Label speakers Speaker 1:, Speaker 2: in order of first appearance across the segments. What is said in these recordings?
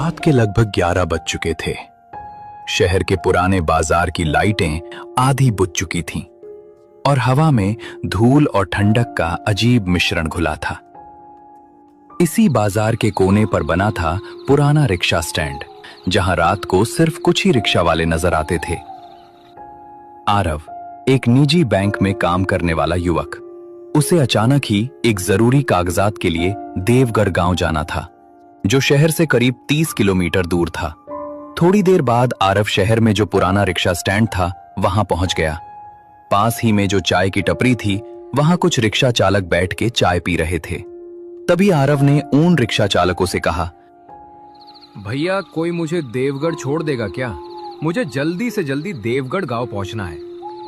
Speaker 1: रात के लगभग 11 बज चुके थे। शहर के पुराने बाजार की लाइटें आधी बुझ चुकी थीं और हवा में धूल और ठंडक का अजीब मिश्रण घुला था। इसी बाजार के कोने पर बना था पुराना रिक्शा स्टैंड, जहां रात को सिर्फ कुछ ही रिक्शा वाले नजर आते थे। आरव एक निजी बैंक में काम करने वाला युवक। उसे अचानक ही एक जरूरी कागजात के लिए देवगढ़ गांव जाना था, जो शहर से करीब 30 किलोमीटर दूर था। थोड़ी देर बाद आरव शहर में जो पुराना रिक्शा स्टैंड था वहां पहुंच गया। पास ही में जो चाय की टपरी थी, वहां कुछ रिक्शा चालक बैठ के चाय पी रहे थे। तभी आरव ने उन रिक्शा चालकों से कहा,
Speaker 2: भैया कोई मुझे देवगढ़ छोड़ देगा क्या? मुझे जल्दी से जल्दी देवगढ़ गांव पहुंचना है,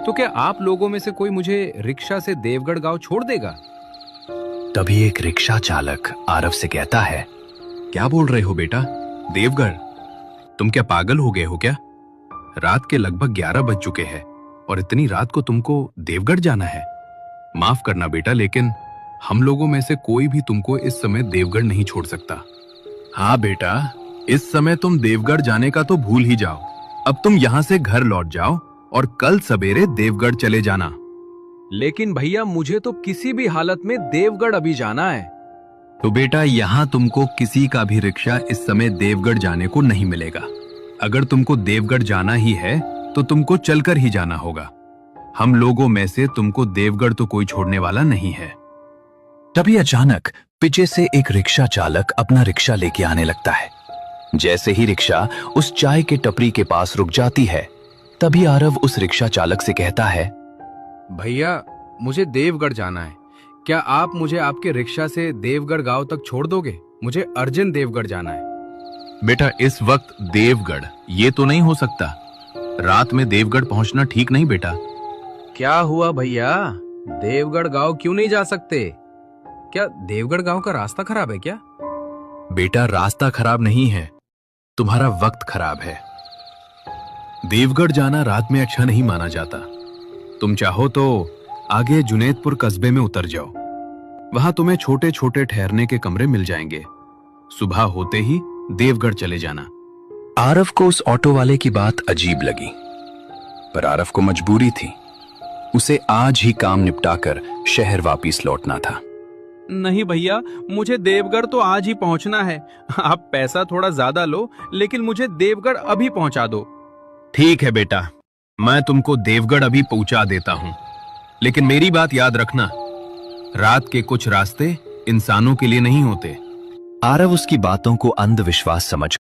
Speaker 2: तो क्या आप लोगों में से कोई मुझे रिक्शा से देवगढ़ गांव छोड़ देगा?
Speaker 1: तभी एक रिक्शा चालक आरव से कहता है,
Speaker 3: क्या बोल रहे हो बेटा? देवगढ़? तुम क्या पागल हो गए हो क्या? रात के लगभग 11 बज चुके हैं और इतनी रात को तुमको देवगढ़ जाना है? माफ करना बेटा, लेकिन हम लोगों में से कोई भी तुमको इस समय देवगढ़ नहीं छोड़ सकता। हाँ बेटा, इस समय तुम देवगढ़ जाने का तो भूल ही जाओ। अब तुम यहाँ से घर लौट जाओ और कल सवेरे देवगढ़ चले जाना।
Speaker 2: लेकिन भैया मुझे तो किसी भी हालत में देवगढ़ अभी जाना है।
Speaker 3: तो बेटा, यहाँ तुमको किसी का भी रिक्शा इस समय देवगढ़ जाने को नहीं मिलेगा। अगर तुमको देवगढ़ जाना ही है तो तुमको चलकर ही जाना होगा। हम लोगों में से तुमको देवगढ़ तो कोई छोड़ने वाला नहीं है।
Speaker 1: तभी अचानक पीछे से एक रिक्शा चालक अपना रिक्शा लेके आने लगता है। जैसे ही रिक्शा उस चाय के टपरी के पास रुक जाती है, तभी आरव उस रिक्शा चालक से कहता है,
Speaker 2: भैया मुझे देवगढ़ जाना है, क्या आप मुझे आपके रिक्शा से देवगढ़ गांव तक छोड़ दोगे? मुझे अर्जेंट देवगढ़ जाना है।
Speaker 3: बेटा, इस वक्त देवगढ़ ये तो नहीं हो सकता। रात में देवगढ़ पहुंचना ठीक नहीं बेटा।
Speaker 2: क्या हुआ भैया, देवगढ़ गांव क्यों नहीं जा सकते? क्या देवगढ़ गांव का रास्ता खराब है क्या?
Speaker 3: बेटा, रास्ता खराब नहीं है, तुम्हारा वक्त खराब है। देवगढ़ जाना रात में अच्छा नहीं माना जाता। तुम चाहो तो आगे जुनेदपुर कस्बे में उतर जाओ। वहां तुम्हें छोटे छोटे ठहरने के कमरे मिल जाएंगे। सुबह होते ही देवगढ़ चले जाना।
Speaker 1: आरव को उस ऑटो वाले की बात अजीब लगी, पर आरव को मजबूरी थी। उसे आज ही काम निपटाकर शहर वापस लौटना था।
Speaker 2: नहीं भैया, मुझे देवगढ़ तो आज ही पहुंचना है। आप पैसा थोड़ा ज्यादा लो, लेकिन मुझे देवगढ़ अभी पहुंचा दो।
Speaker 3: ठीक है बेटा, मैं तुमको देवगढ़ अभी पहुंचा देता हूं, लेकिन मेरी बात याद रखना, रात के कुछ रास्ते इंसानों के लिए नहीं होते।
Speaker 1: आरव उसकी बातों को अंधविश्वास समझ